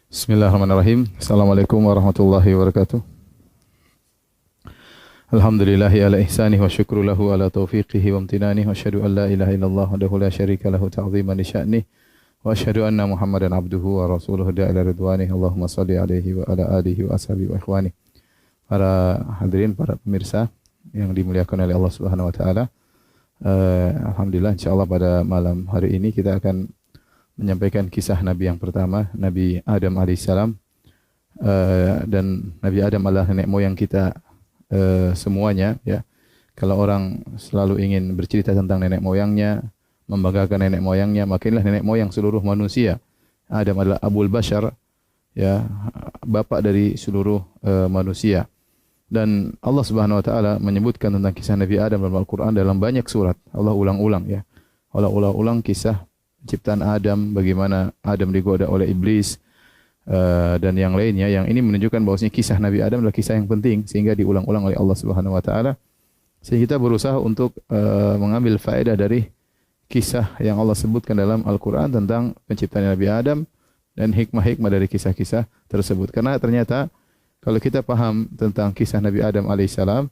Bismillahirrahmanirrahim. Assalamualaikum warahmatullahi wabarakatuh. Alhamdulillahi ala ihsanih wa syukru lahu ala taufiqihi wa amtinanih wa asyhadu an la ilaha illallah wahdahu la syarika lahu ta'ziman li sya'nih wa asyhadu anna Muhammadan abduhu wa rasuluhu da'ila ridwanih. Allahumma shalli alaihi wa ala alihi wa ashabihi wa ikhwanih. Para hadirin, para pemirsa yang dimuliakan oleh Allah Subhanahu wa taala. Alhamdulillah, insyaallah pada malam hari ini kita akan menyampaikan kisah Nabi yang pertama, Nabi Adam alaihissalam. Dan Nabi Adam adalah nenek moyang kita semuanya, ya. Kalau orang selalu ingin bercerita tentang nenek moyangnya, membanggakan nenek moyangnya, maka inilah nenek moyang seluruh manusia. Adam adalah Abul Bashar, ya, bapak dari seluruh manusia. Dan Allah Subhanahu wa taala menyebutkan tentang kisah Nabi Adam dalam Al-Qur'an dalam banyak surat. Allah ulang-ulang, ya. Allah ulang-ulang kisah ciptaan Adam, bagaimana Adam digoda oleh iblis, dan yang lainnya. Yang ini menunjukkan bahwasanya kisah Nabi Adam adalah kisah yang penting sehingga diulang-ulang oleh Allah Subhanahu wa taala. Sehingga kita berusaha untuk mengambil faedah dari kisah yang Allah sebutkan dalam Al-Qur'an tentang penciptaan Nabi Adam dan hikmah-hikmah dari kisah-kisah tersebut. Karena ternyata kalau kita paham tentang kisah Nabi Adam alaihissalam,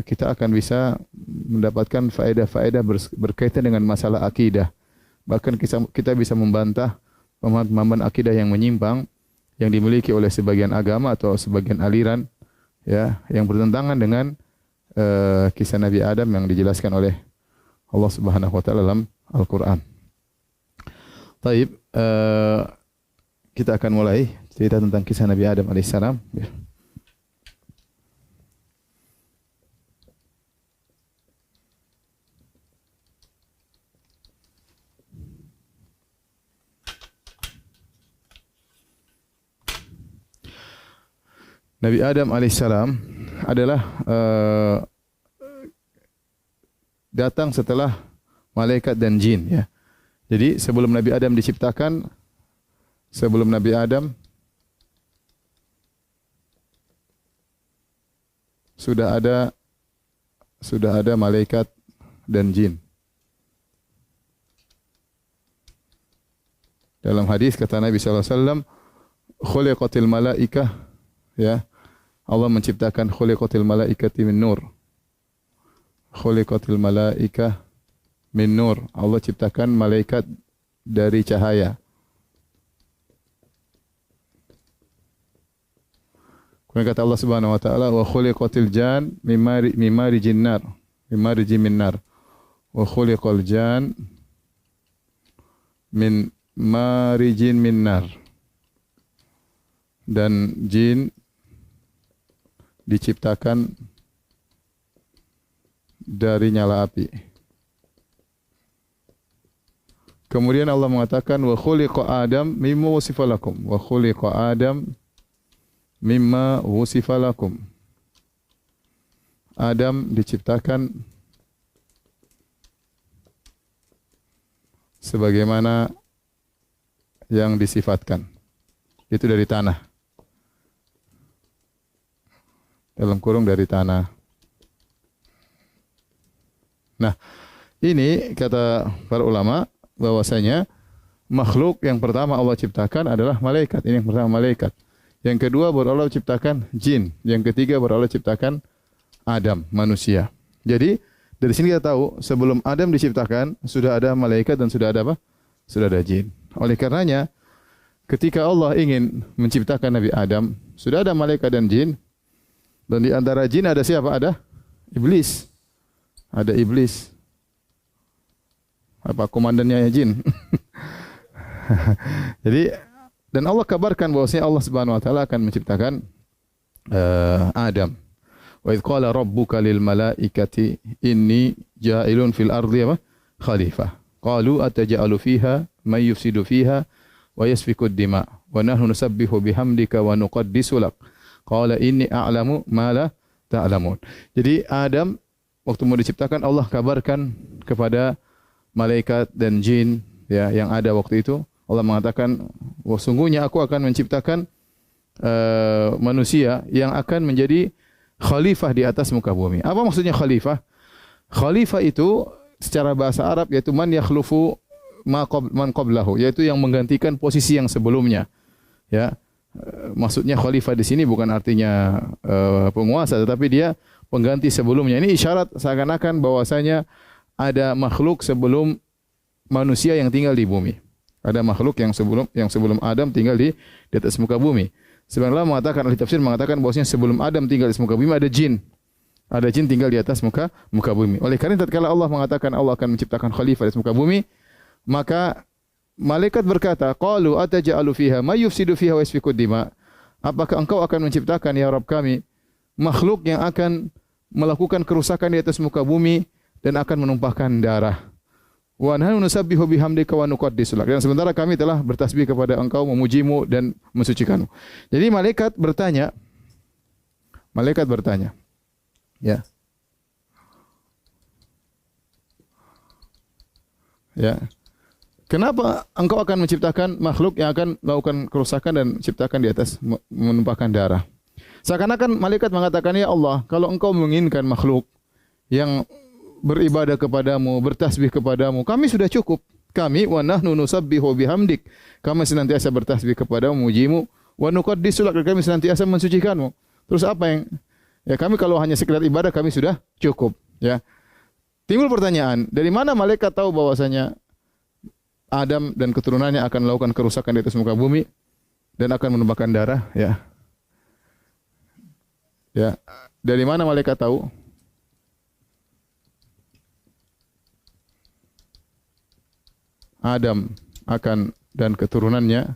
kita akan bisa mendapatkan faedah-faedah berkaitan dengan masalah akidah. Bahkan kita bisa membantah pemahaman akidah yang menyimpang yang dimiliki oleh sebagian agama atau sebagian aliran, ya, yang bertentangan dengan kisah Nabi Adam yang dijelaskan oleh Allah Subhanahu wa taala dalam Al-Qur'an. Taib, kita akan mulai cerita tentang kisah Nabi Adam alaihissalam, ya. Nabi Adam alaihissalam adalah datang setelah malaikat dan jin, ya. Jadi sebelum Nabi Adam diciptakan, sebelum Nabi Adam sudah ada malaikat dan jin. Dalam hadis kata Nabi sallallahu alaihi wasallam, khuliqatil malaikah, ya, Allah menciptakan khuliqatil malaikati min nur. Khuliqatil malaikah min nur. Allah ciptakan malaikat dari cahaya. Kemudian kata Allah Subhanahu wa taala, wa khuliqatil jan mimari jinnar, mimari jinnar. Wa khuliqal jan min marijin minnar. Dan jin diciptakan dari nyala api. Kemudian Allah mengatakan wa khuliqa Adam mimma wusifa lakum. Wa khuliqa Adam mimma wusifa lakum. Adam diciptakan sebagaimana yang disifatkan. Itu dari tanah. Dalam kurung dari tanah. Nah, ini kata para ulama bahwasanya makhluk yang pertama Allah ciptakan adalah malaikat. Ini yang pertama, malaikat. Yang kedua baru Allah ciptakan jin. Yang ketiga baru Allah ciptakan Adam, manusia. Jadi dari sini kita tahu sebelum Adam diciptakan sudah ada malaikat dan sudah ada apa? Sudah ada jin. Oleh karenanya ketika Allah ingin menciptakan Nabi Adam, sudah ada malaikat dan jin. Dan di antara jin ada siapa? Ada iblis. Ada iblis. Apa komandannya jin? Jadi, dan Allah kabarkan bahwasanya Allah Subhanahu wa taala akan menciptakan Adam. Wa idz qala rabbuka lil malaikati inni ja'ilun fil ardi khalifah. Qalu ataj'alu fiha may yufsidu fiha wa yasfiku ad-dima wa nahnu nusabbihu bihamdika wa nuqaddisu lak. Qala inni a'lamu ma la ta'lamun. Jadi Adam waktu mau diciptakan Allah kabarkan kepada malaikat dan jin, ya, yang ada waktu itu. Allah mengatakan, "Wah, sungguhnya aku akan menciptakan manusia yang akan menjadi khalifah di atas muka bumi." Apa maksudnya khalifah? Khalifah itu secara bahasa Arab yaitu man yakhlufu man qablahu, yaitu yang menggantikan posisi yang sebelumnya. Ya. Maksudnya khalifah di sini bukan artinya penguasa, tetapi dia pengganti sebelumnya. Ini isyarat seakan-akan bahwasanya ada makhluk sebelum manusia yang tinggal di bumi. Ada makhluk yang sebelum Adam tinggal di atas muka bumi. Sebenarnya mengatakan, ahli tafsir mengatakan bahwasanya sebelum Adam tinggal di atas muka bumi ada jin. Ada jin tinggal di atas muka bumi. Oleh karena tatkala Allah mengatakan Allah akan menciptakan khalifah di atas muka bumi, maka malaikat berkata, qalu ataj'alu fiha may yufsidu fiha wa yasfiku dima. Apakah engkau akan menciptakan ya Rabb kami makhluk yang akan melakukan kerusakan di atas muka bumi dan akan menumpahkan darah? Wa nahnu nusabbihu bihamdika wa nuqaddisu lak. Dan sementara kami telah bertasbih kepada engkau, memujimu dan mensucikanmu. Jadi malaikat bertanya, ya. Ya. Kenapa engkau akan menciptakan makhluk yang akan melakukan kerusakan dan menciptakan di atas menumpahkan darah? Seakan-akan malaikat mengatakan, ya Allah, kalau engkau menginginkan makhluk yang beribadah kepadamu, bertasbih kepadamu, kami sudah cukup. Kami wa nahnu nusabbihu bihamdik. Kami senantiasa bertasbih kepadamu, memujimu, wa nuqaddisu lak, kami senantiasa mensucikanmu. Terus apa yang ya kami kalau hanya sekedar ibadah kami sudah cukup, ya. Timbul pertanyaan, dari mana malaikat tahu bahwasanya Adam dan keturunannya akan melakukan kerusakan di atas muka bumi dan akan menumpahkan darah, ya. Ya, dari mana malaikat tahu? Adam akan dan keturunannya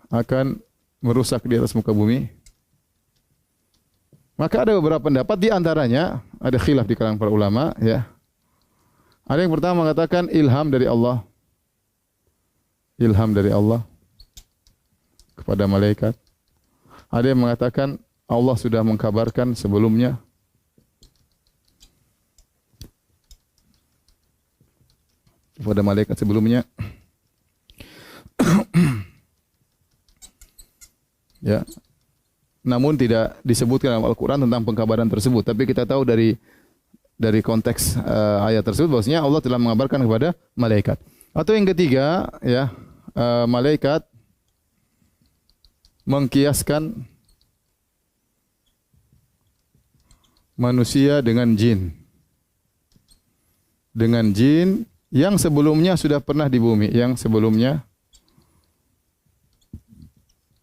akan merusak di atas muka bumi. Maka ada beberapa pendapat, di antaranya ada khilaf di kalangan para ulama, ya. Ada yang pertama mengatakan ilham dari Allah. Ilham dari Allah kepada malaikat. Ada yang mengatakan Allah sudah mengkabarkan sebelumnya. Kepada malaikat sebelumnya. Ya. Namun tidak disebutkan dalam Al-Qur'an tentang pengkabaran tersebut, tapi kita tahu dari konteks ayat tersebut bahwasanya Allah telah mengabarkan kepada malaikat. Atau yang ketiga, ya, malaikat mengkiaskan manusia dengan jin. Dengan jin yang sebelumnya sudah pernah di bumi, yang sebelumnya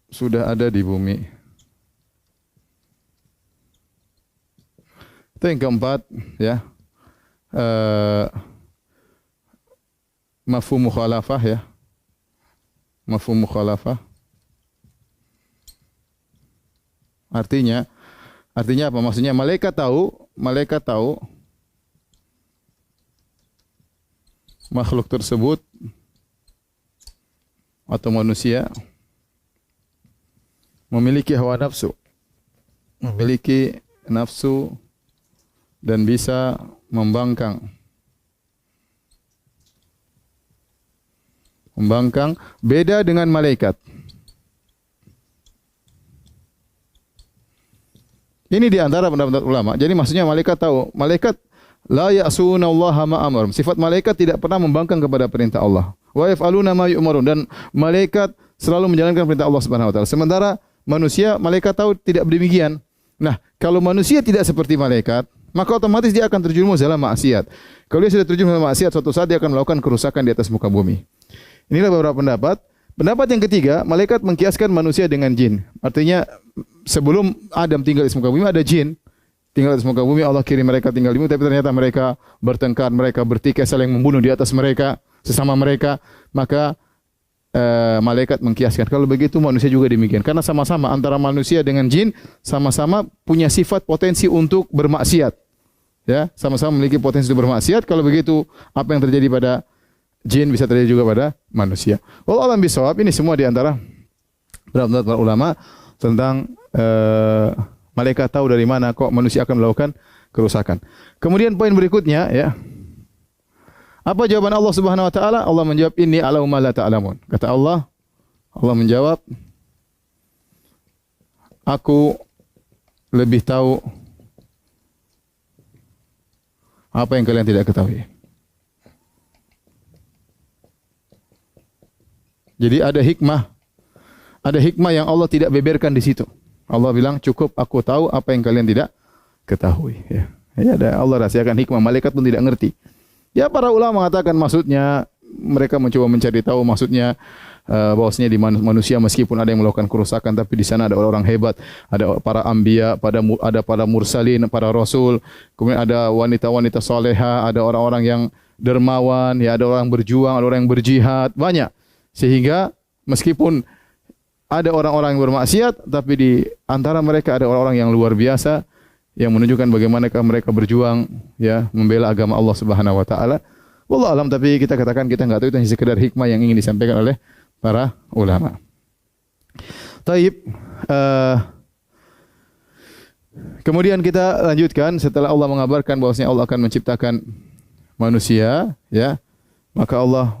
sudah ada di bumi. Itu yang keempat, ya. Mafhum mukhalafah, ya. Mafhum mukhalafah. Artinya apa? Maksudnya malaikat tahu makhluk tersebut atau manusia memiliki hawa nafsu, memiliki nafsu dan bisa membangkang beda dengan malaikat. Ini di antara pendapat ulama. Jadi maksudnya malaikat tahu, malaikat la ya'sunallaha ma amarum. Sifat malaikat tidak pernah membangkang kepada perintah Allah. Wa yaf'aluna ma yu'marun, dan malaikat selalu menjalankan perintah Allah Subhanahu wa taala. Sementara manusia, malaikat tahu tidak demikian. Nah, kalau manusia tidak seperti malaikat, maka otomatis dia akan terjerumus dalam maksiat. Kalau dia sudah terjerumus dalam maksiat, suatu saat dia akan melakukan kerusakan di atas muka bumi. Inilah beberapa pendapat. Pendapat yang ketiga, malaikat mengkiaskan manusia dengan jin. Artinya sebelum Adam tinggal di muka bumi ada jin tinggal di muka bumi, Allah kirim mereka tinggal di bumi, tapi ternyata mereka bertengkar, mereka bertikai, saling membunuh di atas mereka, sesama mereka. Maka malaikat mengkiaskan. Kalau begitu manusia juga demikian. Karena sama-sama antara manusia dengan jin sama-sama punya sifat potensi untuk bermaksiat. Ya, sama-sama memiliki potensi untuk bermaksiat. Kalau begitu apa yang terjadi pada jin bisa terjadi juga pada manusia. Wallahu a'lam bishawab. Ini semua di antara pendapat para ulama tentang malaikat tahu dari mana kok manusia akan melakukan kerusakan. Kemudian poin berikutnya, ya. Apa jawaban Allah Subhanahu wa taala? Allah menjawab, inni a'lamu ma la ta'lamun. Kata Allah menjawab, aku lebih tahu apa yang kalian tidak ketahui. Jadi ada hikmah yang Allah tidak beberkan di situ. Allah bilang cukup aku tahu apa yang kalian tidak ketahui. Ya, ya ada Allah rahasiakan hikmah. Malaikat pun tidak ngerti. Ya para ulama mengatakan maksudnya mereka mencoba mencari tahu maksudnya bahwasanya di manusia meskipun ada yang melakukan kerusakan tapi di sana ada orang hebat, ada para anbiya, ada para mursalin, para rasul, kemudian ada wanita-wanita soleha, ada orang-orang yang dermawan, ya ada orang berjuang, ada orang yang berjihad, banyak. Sehingga meskipun ada orang-orang yang bermaksiat, tapi di antara mereka ada orang-orang yang luar biasa yang menunjukkan bagaimana mereka berjuang ya membela agama Allah Subhanahu wa taala. Wallahu alam, tapi kita katakan kita enggak tahu itu hanya sekedar hikmah yang ingin disampaikan oleh para ulama. Taib. Kemudian kita lanjutkan setelah Allah mengabarkan bahwasanya Allah akan menciptakan manusia, ya. Maka Allah